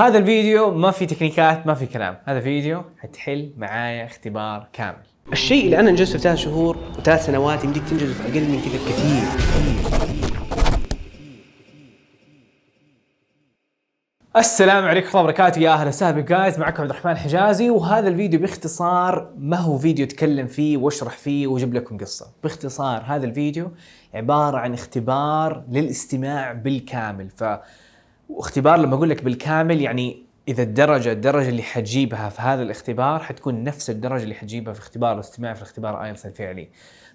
هذا الفيديو ما في تكنيكات، ما في كلام. هذا فيديو حتحل معايا اختبار كامل. الشيء اللي انا انجزته في 3 شهور و3 سنوات يمديك تنجزه في اقل من كذا بكثير. السلام عليكم ورحمة الله وبركاته، يا اهلا وسهلا جايز، معكم عبد الرحمن حجازي. وهذا الفيديو باختصار ما هو فيديو اتكلم فيه واشرح فيه واجيب لكم قصة. باختصار هذا الفيديو عبارة عن اختبار للاستماع بالكامل. واختبار لما اقول لك بالكامل يعني اذا الدرجة اللي حتجيبها في هذا الاختبار حتكون نفس الدرجة اللي حتجيبها في اختبار الاستماع في الاختبار ايلتس الفعلي.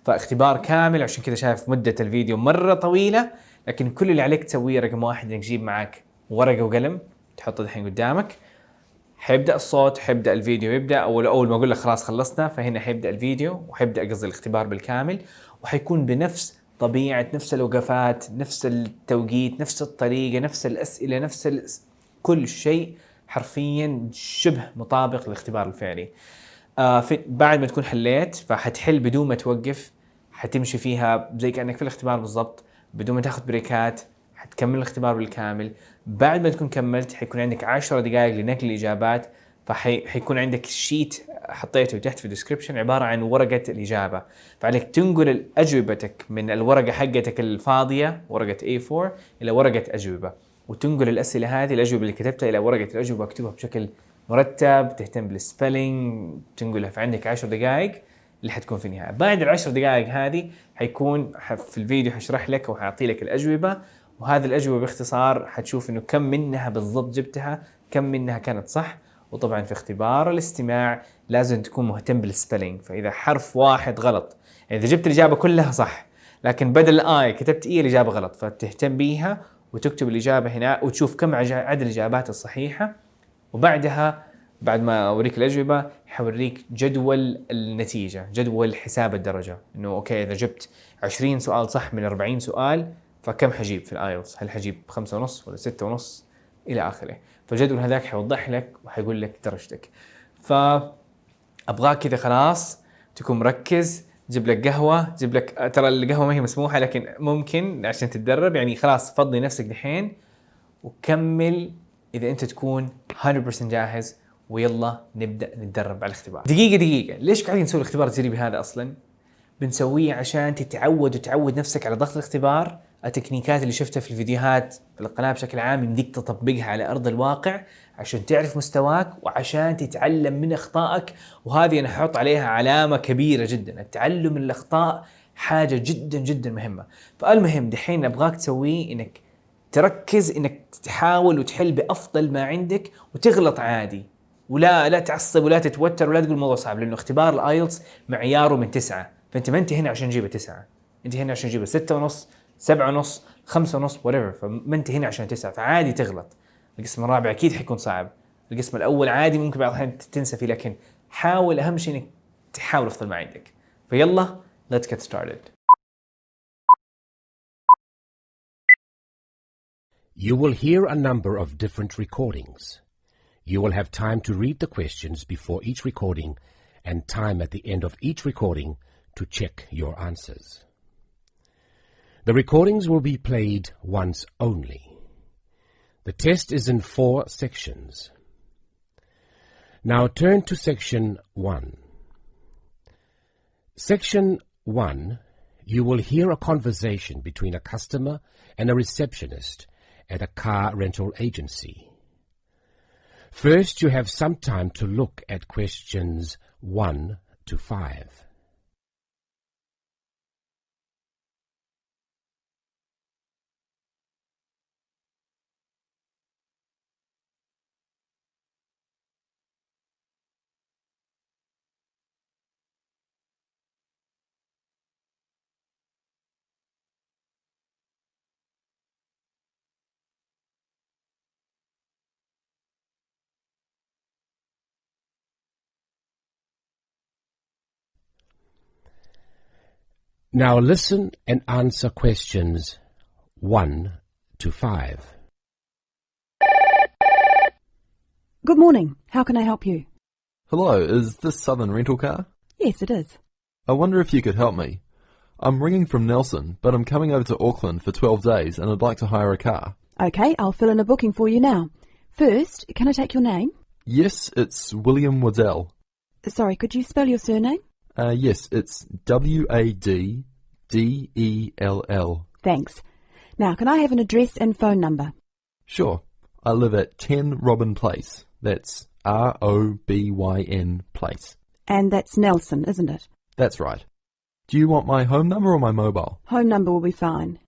فاختبار كامل، عشان كذا شايف مدة الفيديو مرة طويلة، لكن كل اللي عليك تسويه رقم واحد انك تجيب معك ورقة وقلم تحطه الحين قدامك. حيبدأ الصوت، حيبدأ الفيديو يبدأ، أول ما أقول لك خلاص خلصنا فهنا حيبدأ الفيديو وحيبدأ قصدي الاختبار بالكامل، وحيكون بنفس طبيعة، نفس الوقفات، نفس التوقيت، نفس الطريقة، نفس الأسئلة، كل شيء حرفيا شبه مطابق للاختبار الفعلي. بعد ما تكون حليت فحتحل بدون ما توقف، حتمشي فيها زي كأنك في الاختبار بالضبط بدون ما تاخذ بريكات. حتكمل الاختبار بالكامل. بعد ما تكون كملت حيكون عندك 10 دقائق لنقل الإجابات. فحيكون عندك شيت حطيته تحت في الديسكريبشن عبارة عن ورقة الإجابة، فعليك تنقل أجوبتك من الورقة حقتك الفاضية ورقة A4 إلى ورقة أجوبة، وتنقل الأسئلة هذه الأجوبة اللي كتبتها إلى ورقة الأجوبة، اكتبها بشكل مرتب، تهتم بالسبيلينج، تنقلها. في عندك 10 دقائق اللي حتكون في النهاية. بعد ال10 دقائق هذه حيكون في الفيديو حشرح لك وحاعطي لك الأجوبة، وهذه الأجوبة باختصار حتشوف إنه كم منها بالضبط جبتها، كم منها كانت صح. وطبعا في اختبار الاستماع لازم تكون مهتم بالسبيلينج، فإذا حرف واحد غلط، يعني إذا جبت الإجابة كلها صح لكن بدل آي كتبت إيه الإجابة غلط، فتهتم بيها وتكتب الإجابة هنا وتشوف كم عدد الإجابات الصحيحة. وبعدها بعد ما أوريك الأجوبة حوريك جدول النتيجة، جدول حساب الدرجة، إنه أوكي إذا جبت 20 سؤال صح من 40 سؤال فكم حجيب في الآيلتس؟ هل حجيب 5.5 ولا 6.5 إلى آخره. فالجدول هذاك حيوضح لك وحيقول لك درجتك. فأبغاك كذا خلاص تكون مركز، جيب لك قهوة، جيب لك، ترى القهوة ما هي مسموحة لكن ممكن عشان تتدرب، يعني خلاص فضي نفسك دحين وكمل إذا أنت تكون 100% جاهز. ويلا نبدأ نتدرب على الاختبار. دقيقة، ليش قاعدين نسوي الاختبار التجريبي هذا أصلاً؟ بنسويه عشان تتعود وتعود نفسك على ضغط الاختبار. التكنيكات اللي شفتها في الفيديوهات في القناة بشكل عام يمديك تطبقها على أرض الواقع عشان تعرف مستواك وعشان تتعلم من أخطائك. وهذه أنا أحط عليها علامة كبيرة جدا. التعلم من الأخطاء حاجة جدا جدا مهمة. فالمهم دحين أبغاك تسويه إنك تركز، إنك تحاول وتحل بأفضل ما عندك وتغلط عادي، ولا تعصب ولا تتوتر ولا تقول الموضوع صعب، لأنه اختبار الآيلتس معياره من 9، فأنت ما أنت هنا عشان تجيبه 9، أنت هنا عشان تجيبه 6.5 7.5 5.5 whatever. فما أنت هنا عشان 9، فعادي تغلط. القسم الرابع أكيد حيكون صعب، القسم الأول عادي ممكن بعض الأحيان تنسى فيه، لكن حاول، أهم شيء إنك تحاول أفضل ما عندك. فيلا let's get started. You will hear a number of different recordings. You will have time to read the questions before each recording and time at the end of each recording to check your answers. The recordings will be played once only. The test is in 4 sections. Now turn to section 1. Section 1, you will hear a conversation between a customer and a receptionist at a car rental agency. First, you have some time to look at questions 1 to 5. Now listen and answer questions 1 to 5. Good morning. How can I help you? Hello, is this Southern Rental Car? Yes, it is. I wonder if you could help me. I'm ringing from Nelson, but I'm coming over to Auckland for 12 days and I'd like to hire a car. Okay, I'll fill in a booking for you now. First, can I take your name? Yes, it's William Waddell. Sorry, could you spell your surname? Yes, it's Waddell. Thanks. Now, can I have an address and phone number? Sure. I live at 10 Robin Place. That's Robyn Place. And that's Nelson, isn't it? That's right. Do you want my home number or my mobile? Home number will be fine.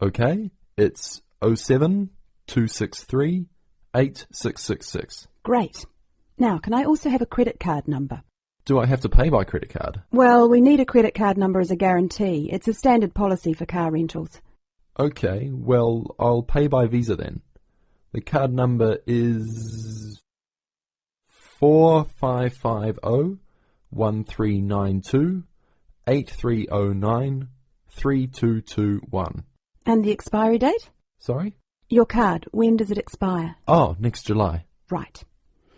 Okay, it's 07 263 8666. Great. Now, can I also have a credit card number? Do I have to pay by credit card? Well, we need a credit card number as a guarantee. It's a standard policy for car rentals. Okay, well, I'll pay by Visa then. The card number is 4550 1392 8309 3221. And the expiry date? Sorry? Your card, when does it expire? Oh, next July. Right.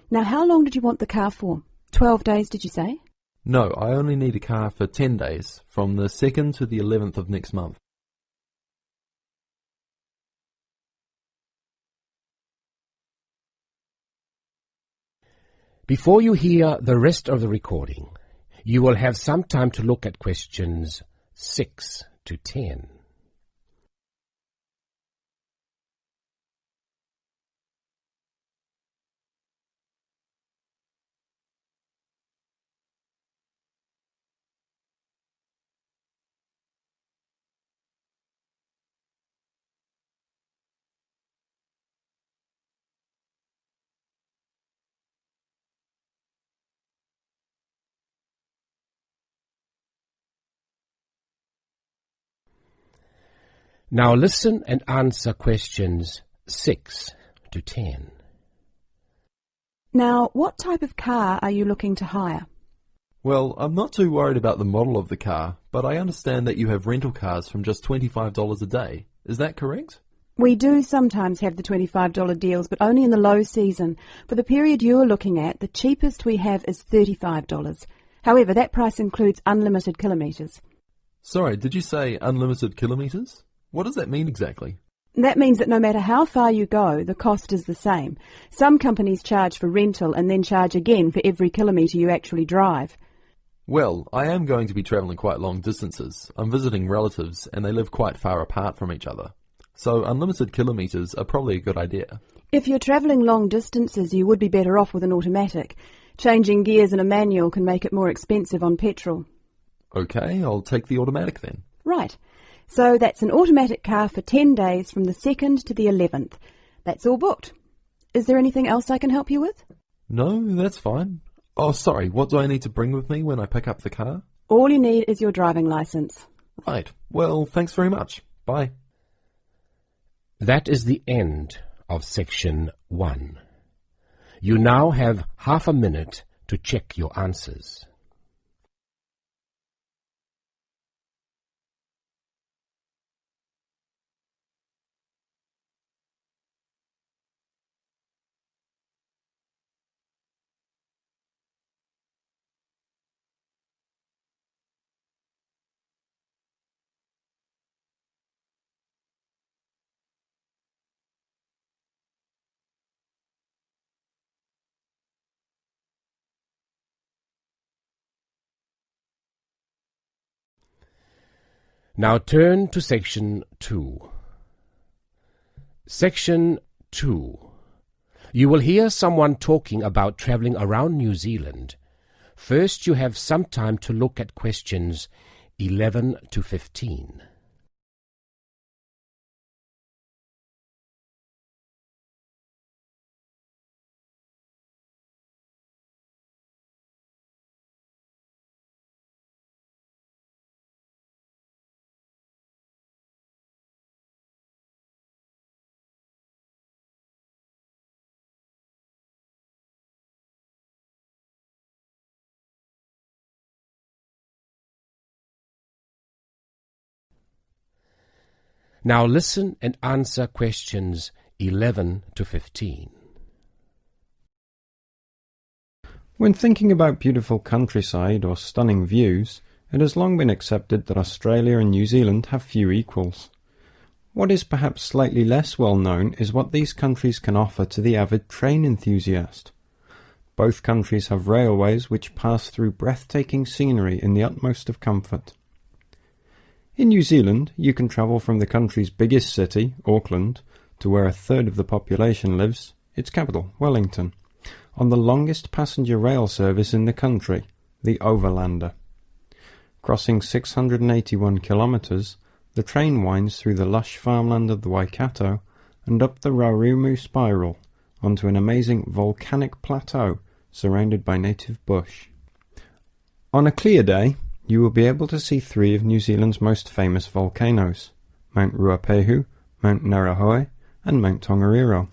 Now, how long did you want the car for? 12 days, did you say? No, I only need a car for 10 days, from the 2nd to the 11th of next month. Before you hear the rest of the recording, you will have some time to look at questions 6 to 10. Now listen and answer questions 6 to 10. Now, what type of car are you looking to hire? Well, I'm not too worried about the model of the car, but I understand that you have rental cars from just $25 a day. Is that correct? We do sometimes have the $25 deals, but only in the low season. For the period you're looking at, the cheapest we have is $35. However, that price includes unlimited kilometres. Sorry, did you say unlimited kilometres? What does that mean exactly? That means that no matter how far you go, the cost is the same. Some companies charge for rental and then charge again for every kilometre you actually drive. Well, I am going to be travelling quite long distances. I'm visiting relatives and they live quite far apart from each other. So unlimited kilometres are probably a good idea. If you're travelling long distances, you would be better off with an automatic. Changing gears in a manual can make it more expensive on petrol. Okay, I'll take the automatic then. Right. So that's an automatic car for 10 days from the 2nd to the 11th. That's all booked. Is there anything else I can help you with? No, that's fine. Oh, sorry, what do I need to bring with me when I pick up the car? All you need is your driving licence. Right. Well, thanks very much. Bye. That is the end of section 1. You now have half a minute to check your answers. Now turn to section 2. Section 2. You will hear someone talking about travelling around New Zealand. First, you have some time to look at questions 11 to 15. Now listen and answer questions 11 to 15. When thinking about beautiful countryside or stunning views, it has long been accepted that Australia and New Zealand have few equals. What is perhaps slightly less well known is what these countries can offer to the avid train enthusiast. Both countries have railways which pass through breathtaking scenery in the utmost of comfort. In New Zealand, you can travel from the country's biggest city, Auckland, to where a third of the population lives, its capital, Wellington, on the longest passenger rail service in the country, the Overlander. Crossing 681 kilometres, the train winds through the lush farmland of the Waikato and up the Raurumu spiral onto an amazing volcanic plateau surrounded by native bush. On a clear day, you will be able to see 3 of New Zealand's most famous volcanoes, Mount Ruapehu, Mount Ngauruhoe and Mount Tongariro.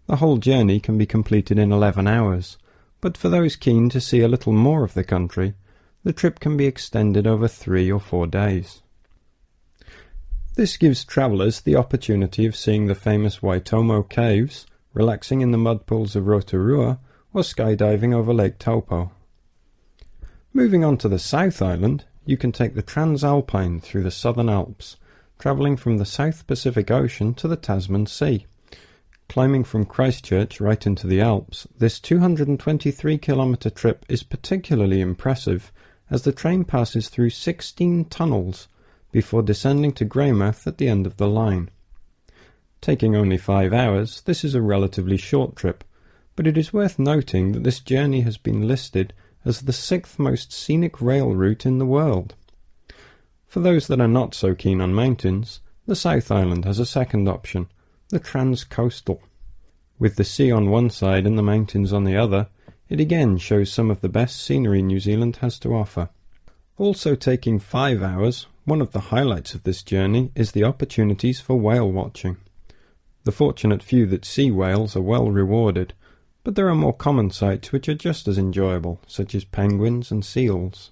The whole journey can be completed in 11 hours, but for those keen to see a little more of the country, the trip can be extended over 3 or 4 days. This gives travellers the opportunity of seeing the famous Waitomo caves, relaxing in the mud pools of Rotorua, or skydiving over Lake Taupo. Moving on to the South Island, you can take the Transalpine through the Southern Alps, travelling from the South Pacific Ocean to the Tasman Sea. Climbing from Christchurch right into the Alps, this 223-kilometre trip is particularly impressive as the train passes through 16 tunnels before descending to Greymouth at the end of the line. Taking only 5 hours, this is a relatively short trip, but it is worth noting that this journey has been listed as the 6th most scenic rail route in the world. For those that are not so keen on mountains, the South Island has a second option, the Transcoastal. With the sea on one side and the mountains on the other, it again shows some of the best scenery New Zealand has to offer. Also taking 5 hours, one of the highlights of this journey is the opportunities for whale watching. The fortunate few that see whales are well rewarded, but there are more common sights which are just as enjoyable, such as penguins and seals.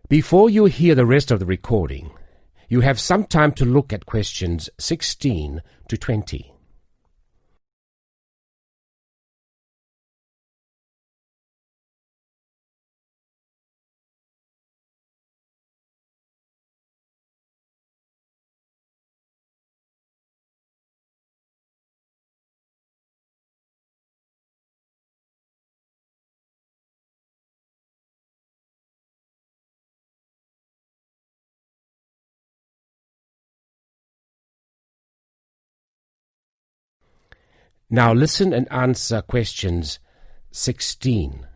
Before you hear the rest of the recording, you have some time to look at questions 16 to 20. Now listen and answer questions 16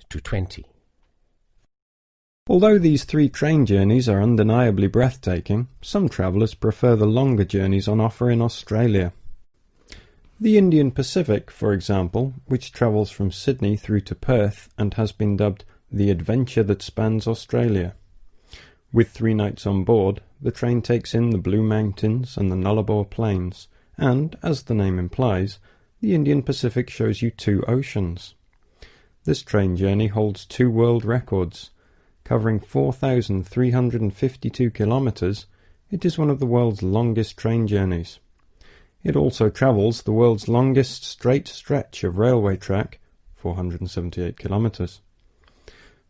to 20. Although these 3 train journeys are undeniably breathtaking, some travellers prefer the longer journeys on offer in Australia. The Indian Pacific, for example, which travels from Sydney through to Perth and has been dubbed the adventure that spans Australia. With 3 nights on board, the train takes in the Blue Mountains and the Nullarbor Plains, and, as the name implies, the Indian Pacific shows you 2 oceans. This train journey holds 2 world records. Covering 4,352 kilometres, it is one of the world's longest train journeys. It also travels the world's longest straight stretch of railway track, 478 kilometres.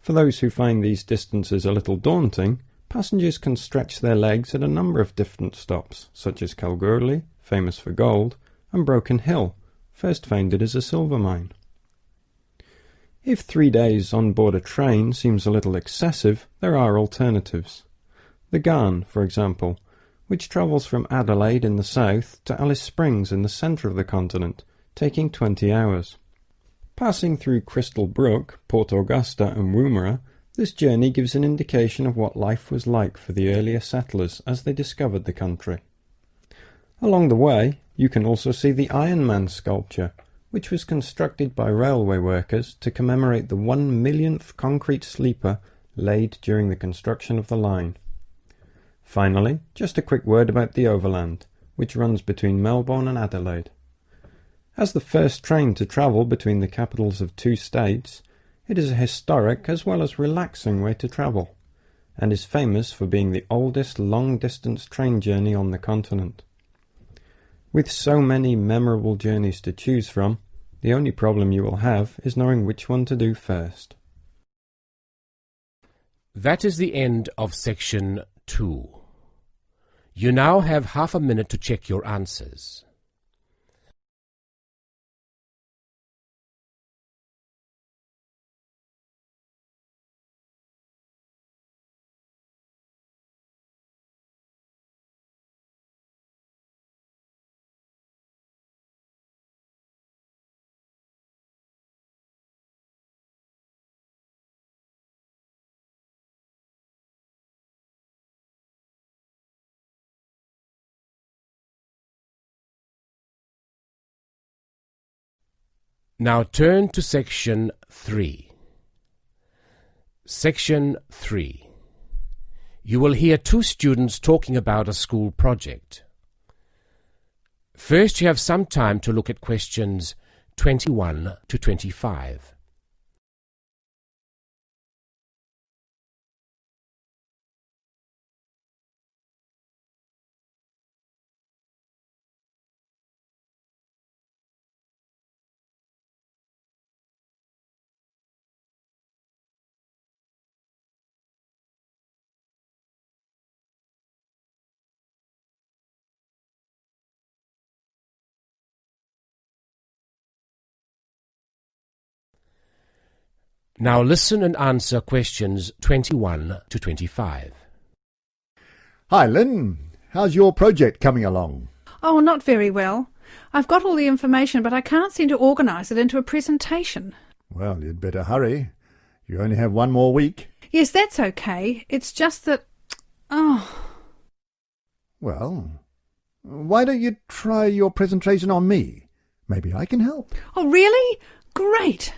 For those who find these distances a little daunting, passengers can stretch their legs at a number of different stops, such as Kalgoorlie, famous for gold, and Broken Hill, first founded as a silver mine. If 3 days on board a train seems a little excessive, there are alternatives. The Ghan, for example, which travels from Adelaide in the south to Alice Springs in the centre of the continent, taking 20 hours. Passing through Crystal Brook, Port Augusta and Woomera, this journey gives an indication of what life was like for the earlier settlers as they discovered the country. Along the way, you can also see the Iron Man sculpture, which was constructed by railway workers to commemorate the 1,000,000th concrete sleeper laid during the construction of the line. Finally, just a quick word about the Overland, which runs between Melbourne and Adelaide. As the first train to travel between the capitals of 2 states, it is a historic as well as relaxing way to travel, and is famous for being the oldest long-distance train journey on the continent. With so many memorable journeys to choose from, the only problem you will have is knowing which one to do first. That is the end of section 2. You now have half a minute to check your answers. Now turn to section 3. Section 3. You will hear two students talking about a school project. First, you have some time to look at questions 21 to 25. Now listen and answer questions 21 to 25. Hi, Lynn. How's your project coming along? Oh, not very well. I've got all the information, but I can't seem to organise it into a presentation. Well, you'd better hurry. You only have one more week. Yes, that's okay. It's just that... Oh. Well, why don't you try your presentation on me? Maybe I can help. Oh, really? Great.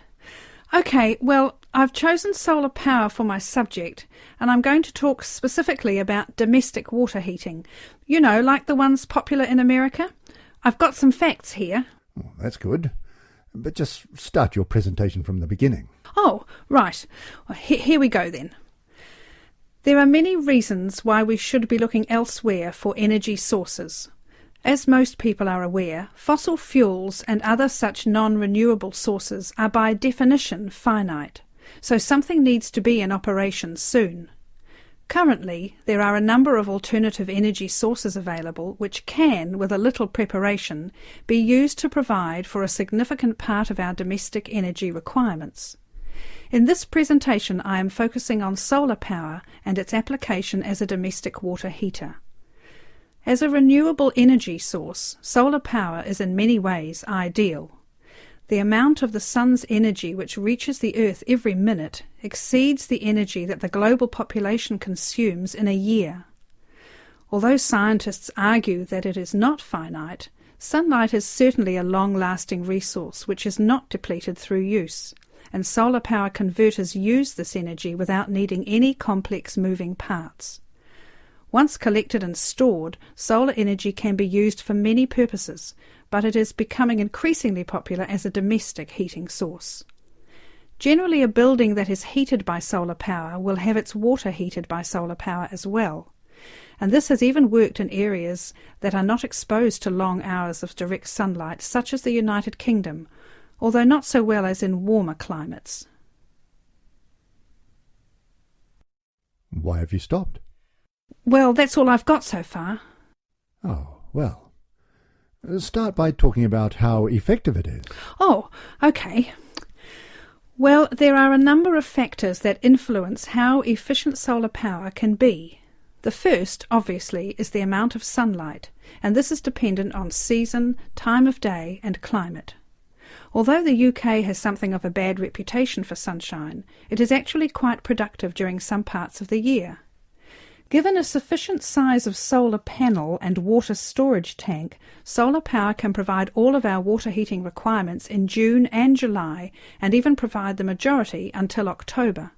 Okay, well, I've chosen solar power for my subject, and I'm going to talk specifically about domestic water heating. You know, like the ones popular in America. I've got some facts here. Oh, that's good. But just start your presentation from the beginning. Oh, right. Well, here we go then. There are many reasons why we should be looking elsewhere for energy sources. As most people are aware, fossil fuels and other such non-renewable sources are by definition finite, so something needs to be in operation soon. Currently, there are a number of alternative energy sources available which can, with a little preparation, be used to provide for a significant part of our domestic energy requirements. In this presentation, I am focusing on solar power and its application as a domestic water heater. As a renewable energy source, solar power is in many ways ideal. The amount of the sun's energy which reaches the Earth every minute exceeds the energy that the global population consumes in a year. Although scientists argue that it is not finite, sunlight is certainly a long-lasting resource which is not depleted through use, and solar power converters use this energy without needing any complex moving parts. Once collected and stored, solar energy can be used for many purposes, but it is becoming increasingly popular as a domestic heating source. Generally, a building that is heated by solar power will have its water heated by solar power as well, and this has even worked in areas that are not exposed to long hours of direct sunlight, such as the United Kingdom, although not so well as in warmer climates. Why have you stopped? Well, that's all I've got so far. Oh, well. Start by talking about how effective it is. Oh, okay. Well, there are a number of factors that influence how efficient solar power can be. The first, obviously, is the amount of sunlight, and this is dependent on season, time of day, and climate. Although the UK has something of a bad reputation for sunshine, it is actually quite productive during some parts of the year. Given a sufficient size of solar panel and water storage tank, solar power can provide all of our water heating requirements in June and July, and even provide the majority until October.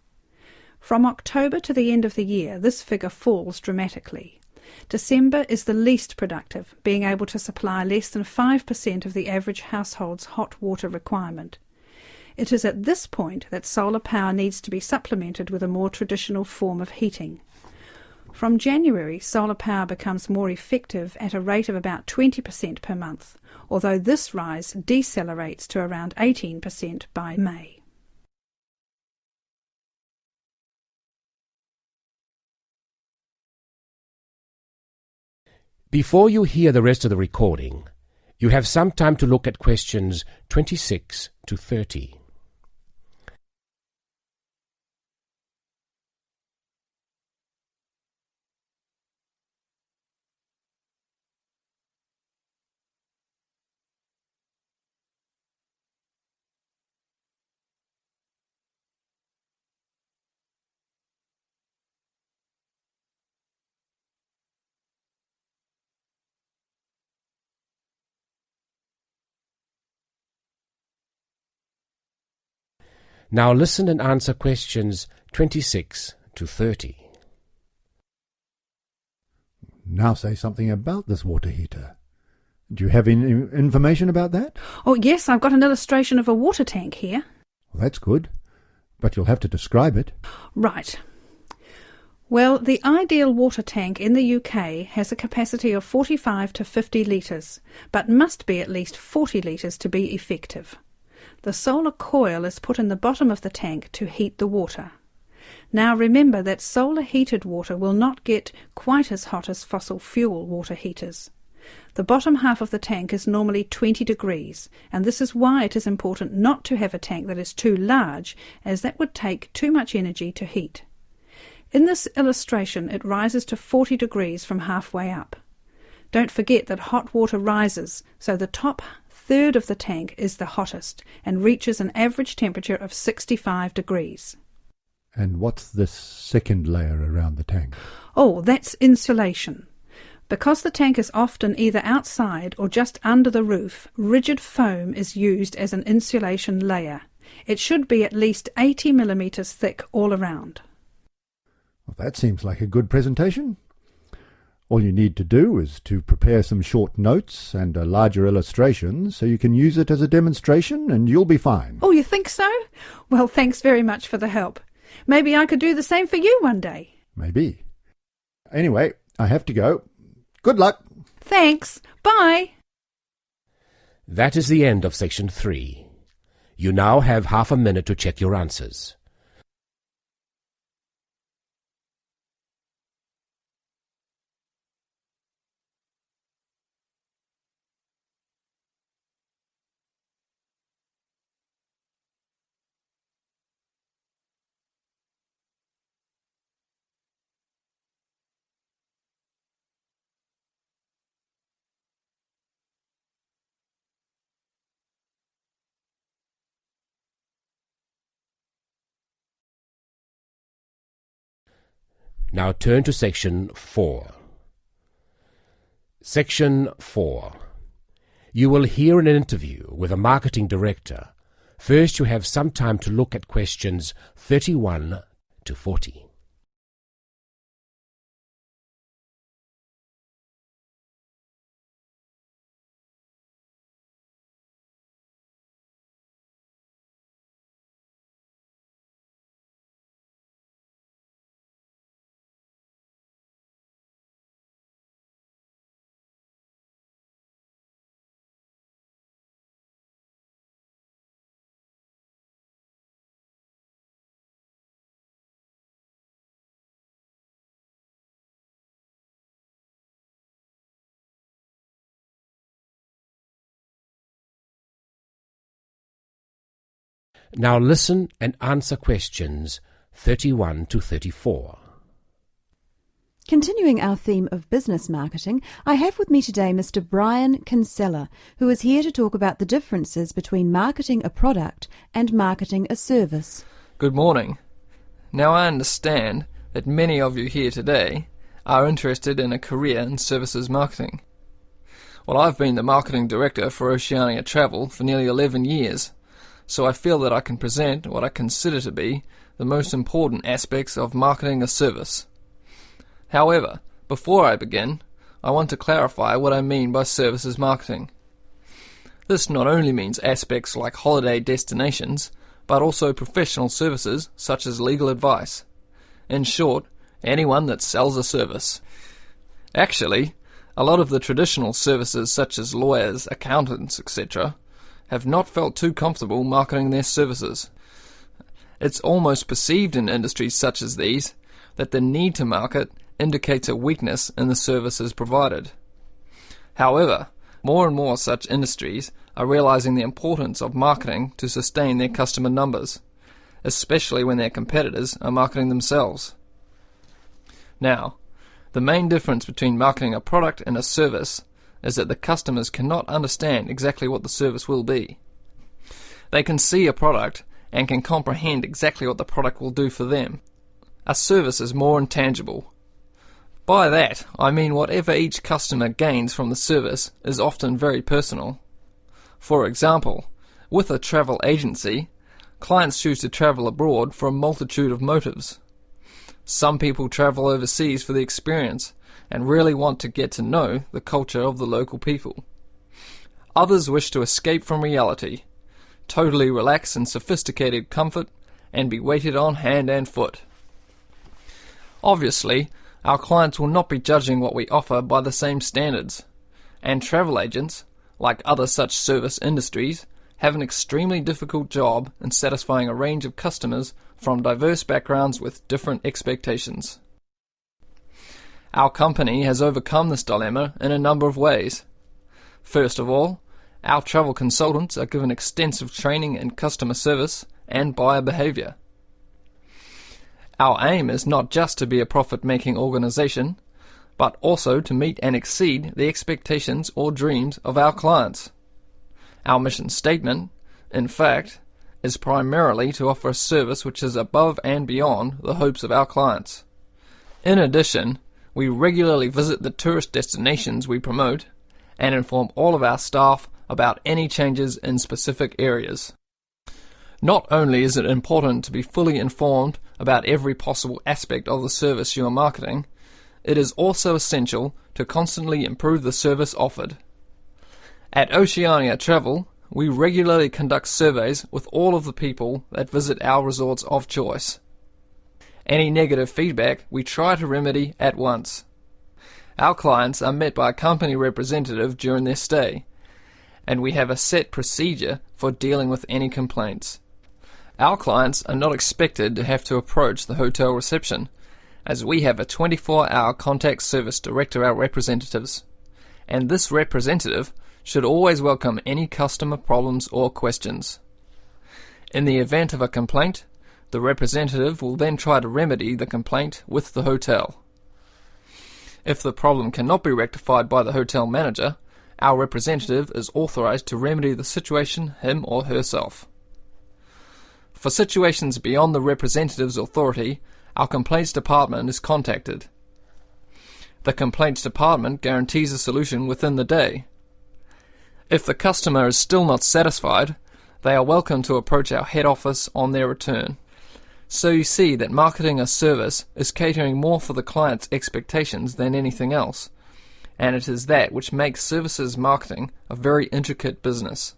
From October to the end of the year, this figure falls dramatically. December is the least productive, being able to supply less than 5% of the average household's hot water requirement. It is at this point that solar power needs to be supplemented with a more traditional form of heating. From January, solar power becomes more effective at a rate of about 20% per month, although this rise decelerates to around 18% by May. Before you hear the rest of the recording, you have some time to look at questions 26 to 30. Now listen and answer questions 26 to 30. Now say something about this water heater. Do you have any information about that? Oh, yes, I've got an illustration of a water tank here. Well, that's good, but you'll have to describe it. Right. Well, the ideal water tank in the UK has a capacity of 45 to 50 litres, but must be at least 40 litres to be effective. The solar coil is put in the bottom of the tank to heat the water. Now remember that solar heated water will not get quite as hot as fossil fuel water heaters. The bottom half of the tank is normally 20 degrees, and this is why it is important not to have a tank that is too large, as that would take too much energy to heat. In this illustration it rises to 40 degrees from halfway up. Don't forget that hot water rises, so the top third of the tank is the hottest and reaches an average temperature of 65 degrees. And what's this second layer around the tank? Oh, that's insulation. Because the tank is often either outside or just under the roof, rigid foam is used as an insulation layer. It should be at least 80 millimetres thick all around. Well, that seems like a good presentation. All you need to do is to prepare some short notes and a larger illustration so you can use it as a demonstration and you'll be fine. Oh, you think so? Well, thanks very much for the help. Maybe I could do the same for you one day. Maybe. Anyway, I have to go. Good luck. Thanks. Bye. That is the end of section 3. You now have half a minute to check your answers. Now turn to section 4. Section 4. You will hear an interview with a marketing director. First, you have some time to look at questions 31 to 40. Now listen and answer questions 31 to 34. Continuing our theme of business marketing, I have with me today Mr. Brian Kinsella, who is here to talk about the differences between marketing a product and marketing a service. Good morning. Now I understand that many of you here today are interested in a career in services marketing. Well, I've been the marketing director for Oceania Travel for nearly 11 years, so I feel that I can present what I consider to be the most important aspects of marketing a service. However, before I begin, I want to clarify what I mean by services marketing. This not only means aspects like holiday destinations, but also professional services such as legal advice. In short, anyone that sells a service. Actually, a lot of the traditional services such as lawyers, accountants, etc., have not felt too comfortable marketing their services. It's almost perceived in industries such as these that the need to market indicates a weakness in the services provided. However, more and more such industries are realizing the importance of marketing to sustain their customer numbers, especially when their competitors are marketing themselves. Now, the main difference between marketing a product and a service is that the customers cannot understand exactly what the service will be. They can see a product and can comprehend exactly what the product will do for them. A service is more intangible. By that, I mean whatever each customer gains from the service is often very personal. For example, with a travel agency, clients choose to travel abroad for a multitude of motives. Some people travel overseas for the experience and really want to get to know the culture of the local people. Others wish to escape from reality, totally relax in sophisticated comfort, and be waited on hand and foot. Obviously, our clients will not be judging what we offer by the same standards, and travel agents, like other such service industries, have an extremely difficult job in satisfying a range of customers from diverse backgrounds with different expectations. Our company has overcome this dilemma in a number of ways. First of all, our travel consultants are given extensive training in customer service and buyer behaviour. Our aim is not just to be a profit-making organisation, but also to meet and exceed the expectations or dreams of our clients. Our mission statement, in fact, is primarily to offer a service which is above and beyond the hopes of our clients. In addition, we regularly visit the tourist destinations we promote and inform all of our staff about any changes in specific areas. Not only is it important to be fully informed about every possible aspect of the service you are marketing, it is also essential to constantly improve the service offered. At Oceania Travel, we regularly conduct surveys with all of the people that visit our resorts of choice. Any negative feedback we try to remedy at once. Our clients are met by a company representative during their stay, and we have a set procedure for dealing with any complaints. Our clients are not expected to have to approach the hotel reception, as we have a 24-hour contact service direct to our representatives, and this representative should always welcome any customer problems or questions. In the event of a complaint, the representative will then try to remedy the complaint with the hotel. If the problem cannot be rectified by the hotel manager, our representative is authorized to remedy the situation him or herself. For situations beyond the representative's authority, our complaints department is contacted. The complaints department guarantees a solution within the day. If the customer is still not satisfied, they are welcome to approach our head office on their return. So you see that marketing a service is catering more for the client's expectations than anything else, and it is that which makes services marketing a very intricate business.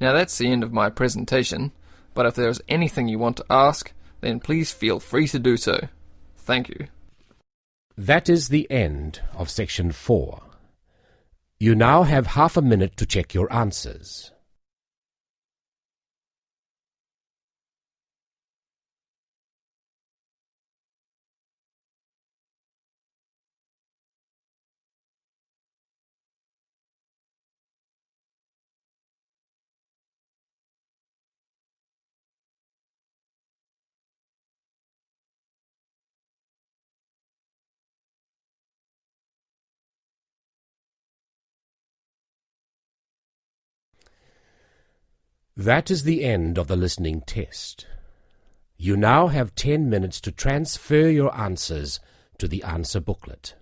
Now that's the end of my presentation, but if there is anything you want to ask, then please feel free to do so. Thank you. That is the end of section 4. You now have half a minute to check your answers. That is the end of the listening test. You now have 10 minutes to transfer your answers to the answer booklet.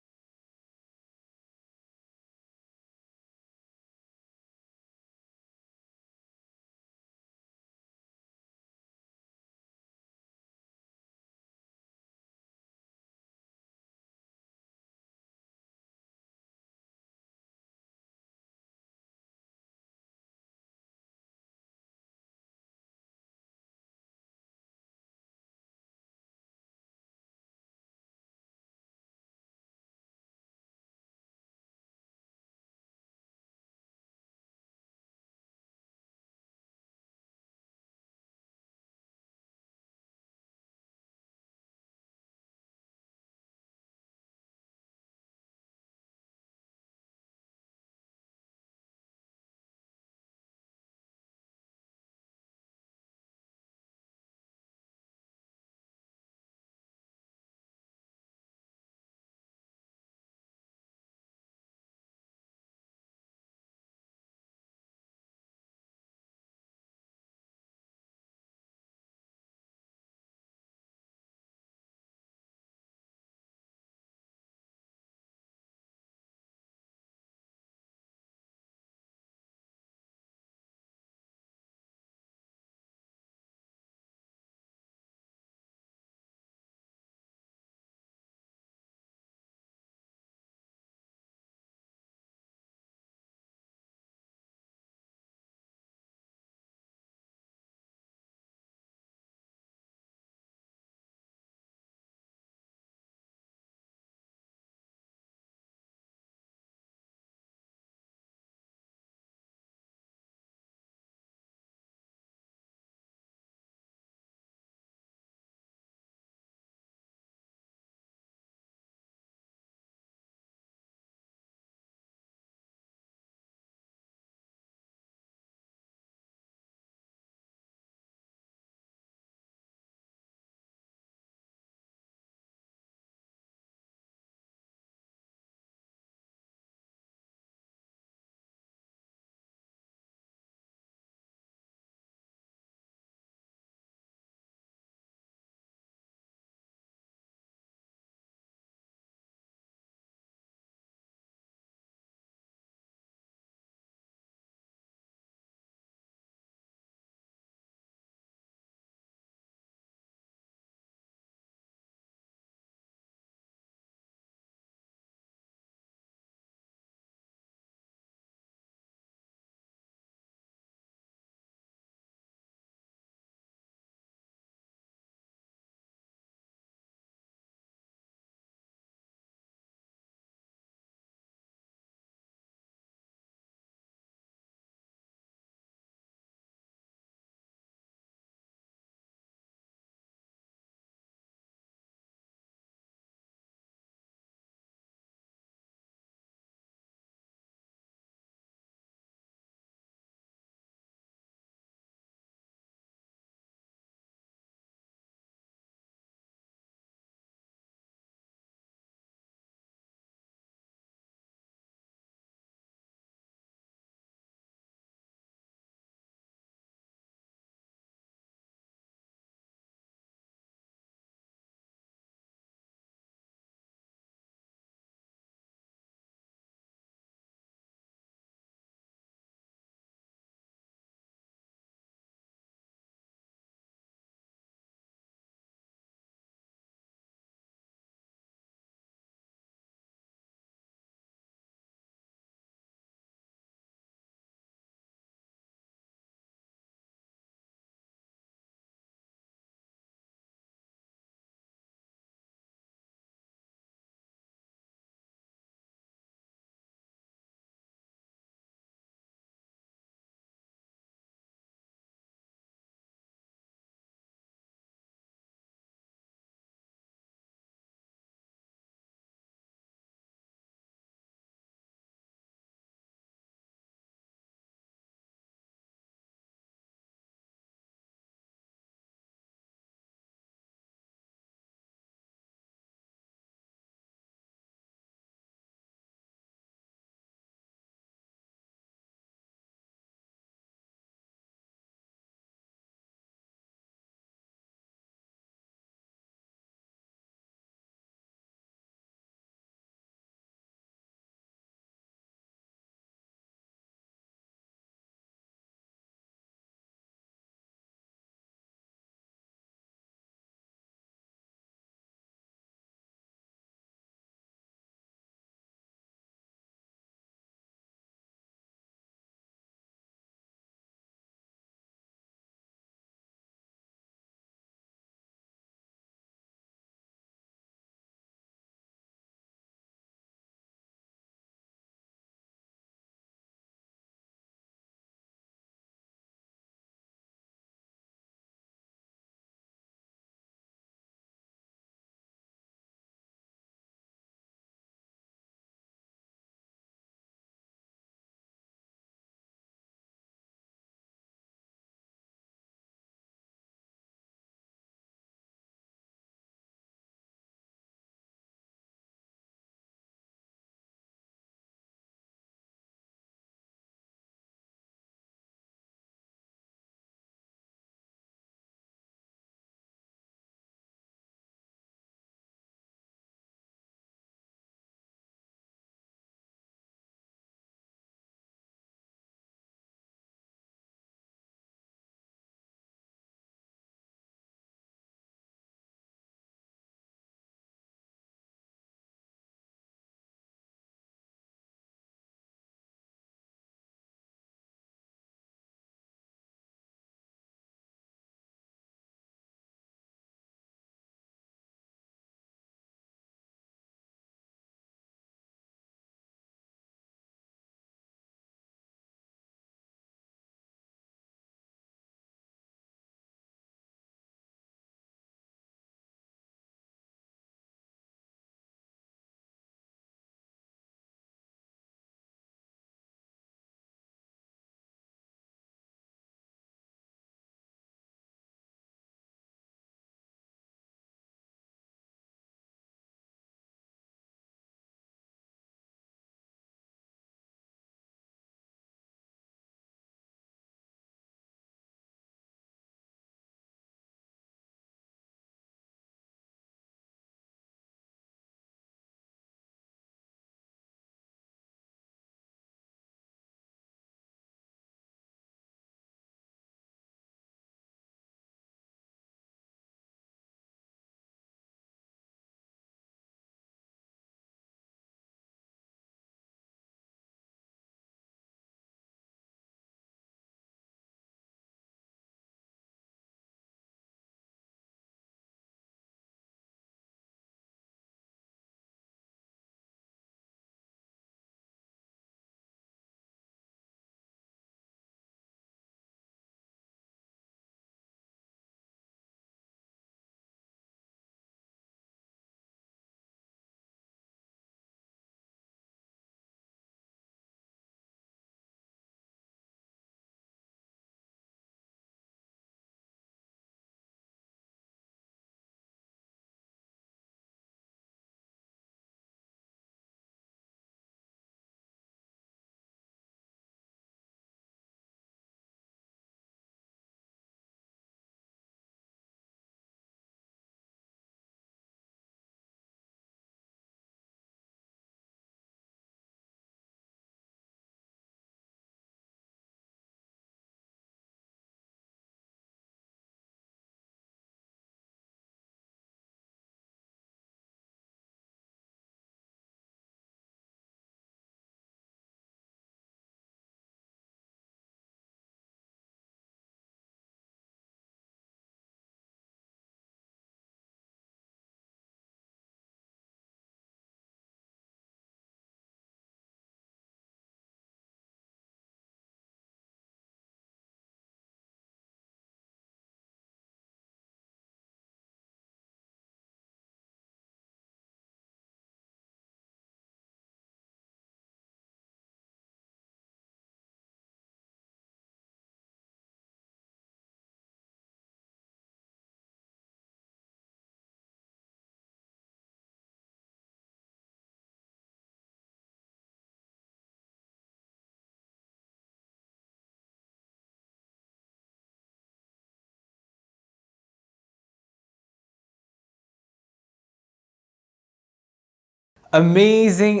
amazing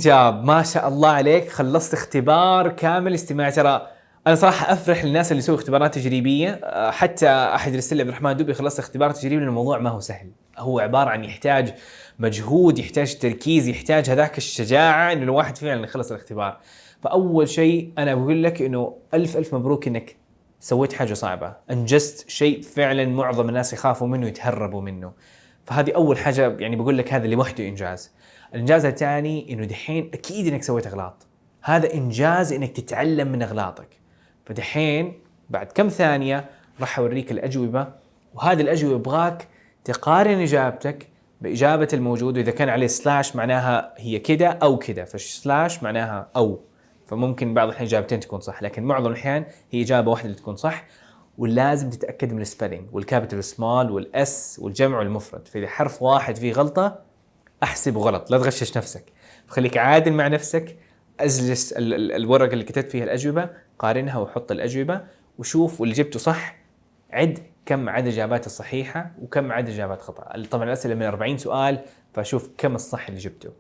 job، ما شاء الله عليك. خلصت اختبار كامل استماع. ترى انا صراحه افرح للناس اللي يسووا اختبارات تجريبيه. حتى احد يرسل لي عبد الرحمن دوبي خلصت اختبار تجريبي، لأن الموضوع ما هو سهل. هو عباره عن يحتاج مجهود، يحتاج تركيز، يحتاج هذاك الشجاعه انه الواحد فعلا يخلص الاختبار. فاول شيء انا بقول لك انه الف مبروك انك سويت حاجه صعبه، انجزت شيء فعلا معظم الناس يخافوا منه يتهربوا منه. فهذه اول حاجه، يعني بقول لك هذا اللي وحده انجاز. الانجاز الثاني انه دحين اكيد انك سويت اغلاط، هذا انجاز انك تتعلم من اغلاطك. فدحين بعد كم ثانيه راح اوريك الاجوبه، وهذه الاجوبه ابغاك تقارن اجابتك باجابه الموجود، واذا كان عليه سلاش معناها هي كده او كده، فسلاش معناها او. فممكن بعض الأحيان إجابتين تكون صح، لكن معظم الأحيان هي إجابة واحدة اللي تكون صح. ولازم تتأكد من السبيلينج والكابيتال سمول والأس والجمع والمفرد. فإذا حرف واحد فيه غلطة أحسبه غلط، لا تغشش نفسك. فخليك عادل مع نفسك، أجلس الورقة اللي كتبت فيها الأجوبة، قارنها وحط الأجوبة وشوف، واللي جبته صح عد كم عدد الإجابات الصحيحة وكم عدد الإجابات خطأ. طبعا الأسئلة من 40 سؤال، فشوف كم الصح اللي جبته.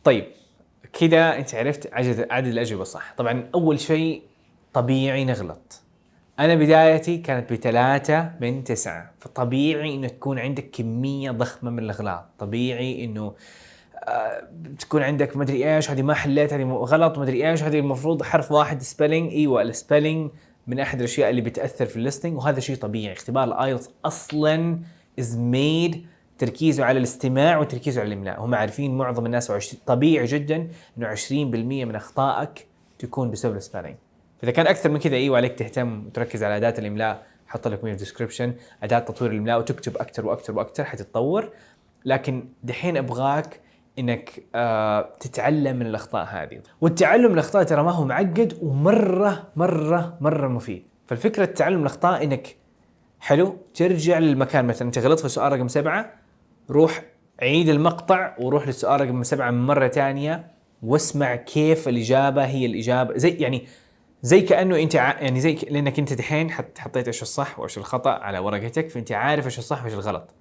طيب كده انت عرفت عدد الأجوبة صح. طبعا أول شيء طبيعي نغلط. أنا بدايتي كانت ب3 من 9، فطبيعي إنه تكون عندك كمية ضخمة من الأغلاط. طبيعي إنه تكون عندك مدري إيش، هذه ما حليت، هذه غلط، مدري إيش، هذه المفروض حرف واحد سبيلينج. أيوة، السبيلينج من أحد الأشياء اللي بتأثر في الليستنج، وهذا شيء طبيعي. اختبار الايلتس أصلاً is made تركيزه على الاستماع وتركيزه على الإملاء. هم عارفين معظم الناس، طبيعي جدا إنه 20% من أخطائك تكون بسبب السبيلينج. فإذا كان أكثر من كذا أيوة عليك تهتم وتركز على أداة الإملاء. حط لك من الديسكريبشن أداة تطوير الإملاء، وتكتب أكثر وأكثر وأكثر حتتطور. لكن دحين أبغاك إنك تتعلم من الأخطاء هذه. والتعلم من الأخطاء ترى ما هو معقد، ومرة مرة مرة مفيد. فالفكرة التعلم من الأخطاء إنك حلو ترجع للمكان. مثلا أنت غلطت في السؤال رقم 7، روح عيد المقطع وروح للسؤال رقم 7 مرة تانية، واسمع كيف الإجابة هي الإجابة. زي كأنه أنت يعني لأنك أنت دحين حطيت إيش الصح وإيش الخطأ على ورقتك، فأنت عارف إيش الصح وإيش الغلط.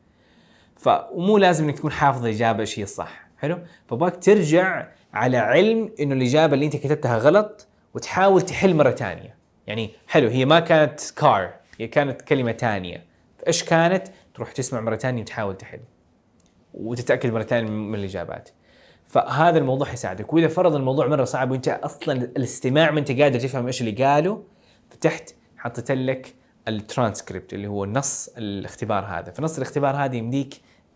ومو لازم إنك تكون حافظ الإجابة إيش هي الصح. حلو، فباك ترجع على علم إنه الإجابة اللي أنت كتبتها غلط، وتحاول تحل مرة تانية. يعني حلو هي ما كانت car، هي كانت كلمة تانية، فإيش كانت؟ تروح تسمع مرة تانية وتحاول تحل وتتأكد مرة تانية من الإجابات. فهذا الموضوع حيساعدك. وإذا فرض الموضوع مرة صعب وأنت أصلا الاستماع ما أنت قادر تفهم إيش اللي قالوا، فتحت حطيت لك الترانسكريبت اللي هو نص الاختبار هذا. فنص الاختبار هذا يمديك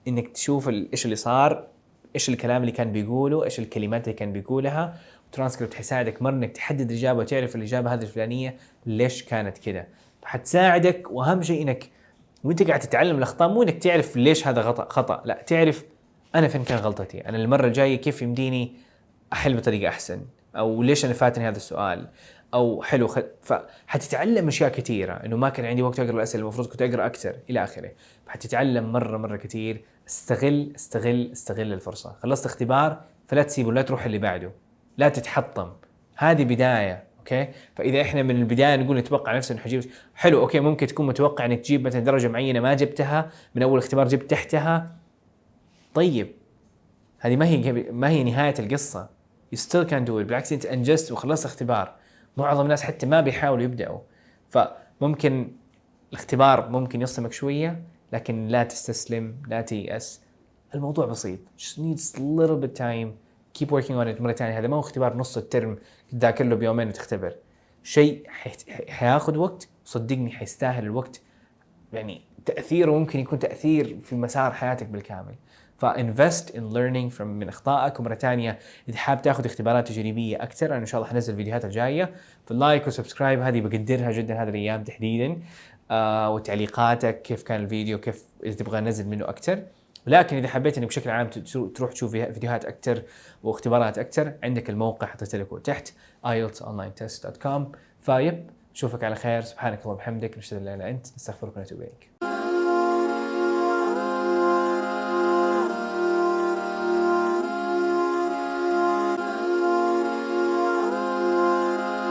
إنك تشوف إيش اللي صار، إيش الكلام اللي كان بيقوله، إيش الكلمات اللي كان بيقولها. الترانسكريبت حيساعدك مرة إنك تحدد الإجابة وتعرف الإجابة هذه الفلانية ليش كانت كده، فحتساعدك. وأهم شيء إنك وأنت قاعد تتعلم الأخطاء مو إنك تعرف ليش هذا خطأ، لا تعرف أنا فين كان غلطتي، أنا المرة الجاية كيف يمديني أحل بطريقة أحسن، أو ليش أنا فاتني هذا السؤال، أو حلو فحتتعلم أشياء كثيرة. إنه ما كان عندي وقت أقرأ الأسئلة، المفروض كنت أقرأ أكثر إلى آخره. فحتتعلم مرة كثير. استغل الفرصة. خلصت اختبار فلا تسيبه، لا تروح اللي بعده، لا تتحطم. هذه بداية، أوكي؟ فإذا إحنا من البداية نقول نتوقع نفسنا إنه حجيب حلو، أوكي ممكن تكون متوقع إنك تجيب مثلا درجة معينة ما جبتها من أول اختبار، جبت تحتها. طيب هذه ما هي نهاية القصة. you still can do it. بالعكس أنت أنجزت وخلصت اختبار. معظم الناس حتى ما بيحاولوا يبدأوا. فممكن الاختبار ممكن يصدمك شوية، لكن لا تستسلم، لا تيأس. الموضوع بسيط. just needs a little bit time. keep working on it. مرة ثانية هذا ما هو اختبار نص الترم تذاكر له بيومين وتختبر. شيء حياخد وقت، صدقني حيستاهل الوقت. يعني تأثيره ممكن يكون تأثير في مسار حياتك بالكامل. فinvest in learning من أخطائك. ومرة ثانية إذا حاب تأخذ اختبارات تجريبية أكثر، أنا إن شاء الله حنزل الفيديوهات الجاية. فاللايك وسبسكرايب هذه بقدرها جدا هذه الأيام تحديدا. وتعليقاتك كيف كان الفيديو، كيف إذا تبغى ننزل منه أكثر. ولكن إذا حبيت إنك بشكل عام تروح تشوف فيديوهات أكثر واختبارات أكثر، عندك الموقع حطيت لكم تحت eiltsonlinetest.com. فيب، أشوفك على خير. سبحانك اللهم وبحمدك، نشهد أن لا إله إلا أنت، نستغفرك ونتوب إليك.